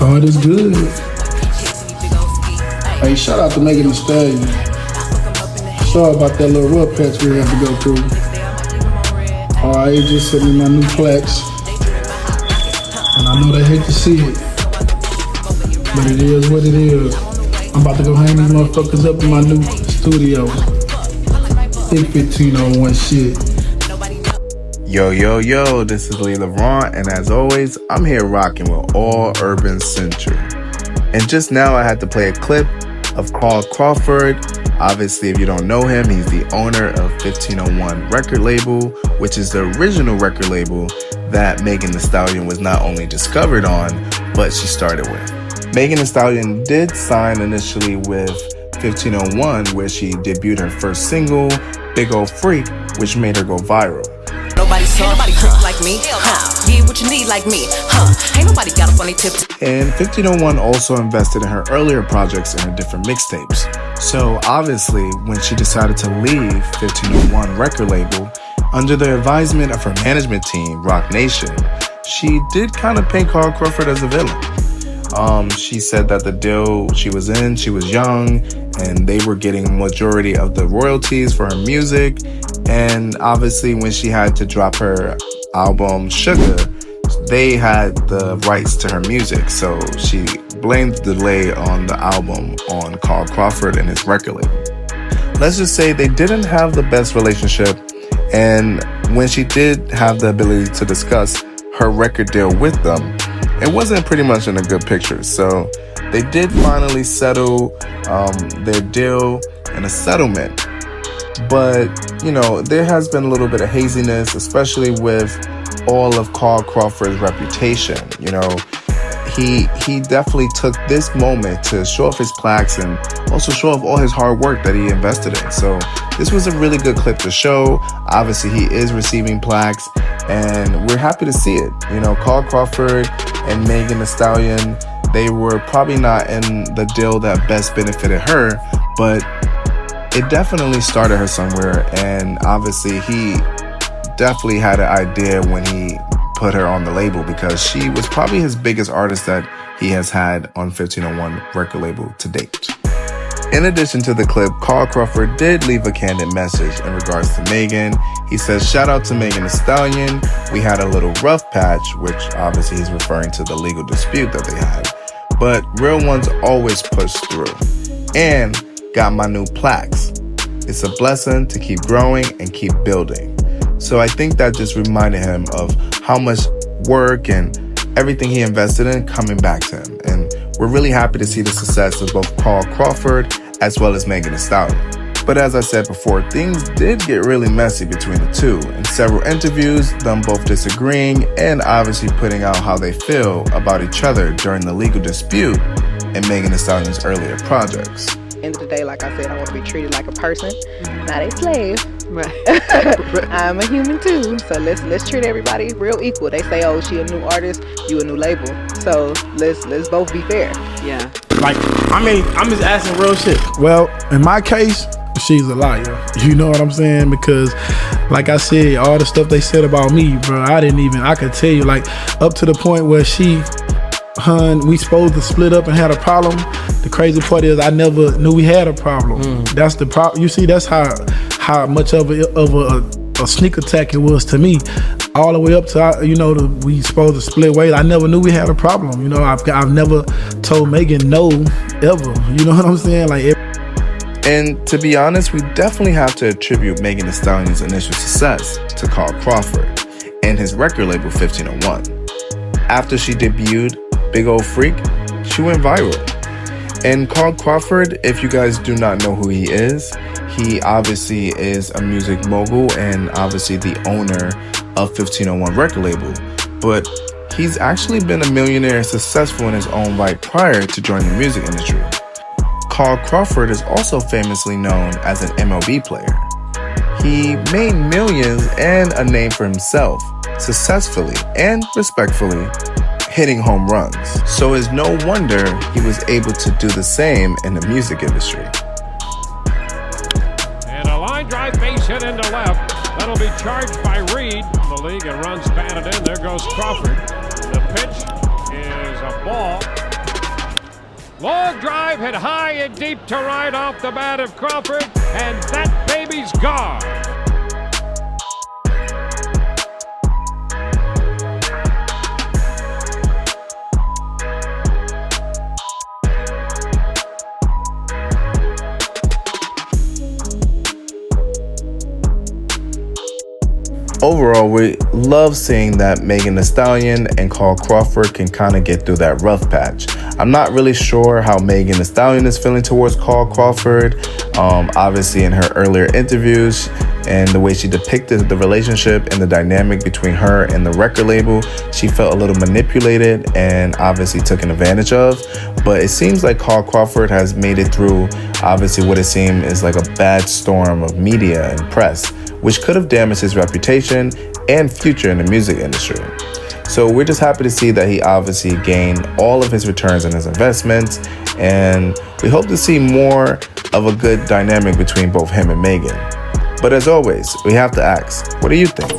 Oh, it is good. Hey, shout out to Megan Thee Stallion. Sorry about that little rough patch we have to go through. Alright, just sent me my new plaques. And I know they hate to see it, but it is what it is. I'm about to go hang these motherfuckers up in my new studio. Big 1501 shit. Yo, this is Lee Laurent, and as always, I'm here rocking with All Urban Central. And just now I had to play a clip of Crawford. Obviously, if you don't know him, he's the owner of 1501 record label, which is the original record label that Megan Thee Stallion was not only discovered on, but she started with. Megan Thee Stallion did sign initially with 1501, where she debuted her first single, Big Ol' Freak, which made her go viral. Ain't nobody trick like me, Get what you need like me, Ain't nobody got a funny tip. And 1501 also invested in her earlier projects and her different mixtapes. So obviously, when she decided to leave 1501 record label, under the advisement of her management team, Roc Nation, she did kind of paint Carl Crawford as a villain. She said that the deal she was in, she was young, and they were getting a majority of the royalties for her music. And obviously, when she had to drop her album Sugar, they had the rights to her music. So she blamed the delay on the album on Carl Crawford and his record label. Let's just say they didn't have the best relationship. And when she did have the ability to discuss her record deal with them, it wasn't pretty much in a good picture. So they did finally settle their deal in a settlement. But, you know, there has been a little bit of haziness, especially with all of Carl Crawford's reputation. You know, he definitely took this moment to show off his plaques and also show off all his hard work that he invested in. So this was a really good clip to show. Obviously, he is receiving plaques, and we're happy to see it. You know, Carl Crawford and Megan Thee Stallion, they were probably not in the deal that best benefited her, but it definitely started her somewhere. And obviously, he definitely had an idea when he put her on the label, because she was probably his biggest artist that he has had on 1501 record label to date. In addition to the clip, Carl Crawford did leave a candid message in regards to Megan. He says, shout out to Megan Thee Stallion. We had a little rough patch, which obviously he's referring to the legal dispute that they had. But real ones always push through. And got my new plaques. It's a blessing to keep growing and keep building. So I think that just reminded him of how much work and everything he invested in coming back to him. And we're really happy to see the success of both Carl Crawford as well as Megan Thee Stallion. But as I said before, things did get really messy between the two. In several interviews, them both disagreeing and obviously putting out how they feel about each other during the legal dispute in Megan Thee Stallion's earlier projects. End of the day, like I said, I want to be treated like a person, not a slave. Right. I'm a human too, so let's treat everybody real equal. They say, oh, she a new artist, you a new label, so let's both be fair. Yeah. Like, I mean, I'm just asking real shit. Well, in my case, she's a liar. You know what I'm saying? Because, like I said, all the stuff they said about me, bro, I could tell you, like, up to the point where we supposed to split up and had a problem. The crazy part is I never knew we had a problem. That's the problem. You see, that's how much of a sneak attack it was to me. All the way up to, we supposed to split ways. I never knew we had a problem. You know, I've never told Megan no, ever. You know what I'm saying? And to be honest, we definitely have to attribute Megan Thee Stallion's initial success to Carl Crawford and his record label 1501. After she debuted Big Ol' Freak, she went viral. And Carl Crawford, if you guys do not know who he obviously is a music mogul and obviously the owner of 1501 record label. But he's actually been a millionaire and successful in his own right prior to joining the music industry. Carl Crawford is also famously known as an MLB player. He made millions and a name for himself, successfully and respectfully hitting home runs. So it's no wonder he was able to do the same in the music industry. And a line drive base hit into left. That'll be charged by Reed. The league and runs batted in. There goes Crawford. The pitch is a ball. Long drive hit high and deep to right off the bat of Crawford, and that baby's gone. Overall, we love seeing that Megan Thee Stallion and Carl Crawford can kind of get through that rough patch. I'm not really sure how Megan Thee Stallion is feeling towards Carl Crawford. Obviously, in her earlier interviews and the way she depicted the relationship and the dynamic between her and the record label, she felt a little manipulated and obviously taken advantage of. But it seems like Carl Crawford has made it through, obviously, what it seemed is like a bad storm of media and press, which could have damaged his reputation and future in the music industry. So we're just happy to see that he obviously gained all of his returns on his investments, and we hope to see more of a good dynamic between both him and Megan. But as always, we have to ask, what do you think?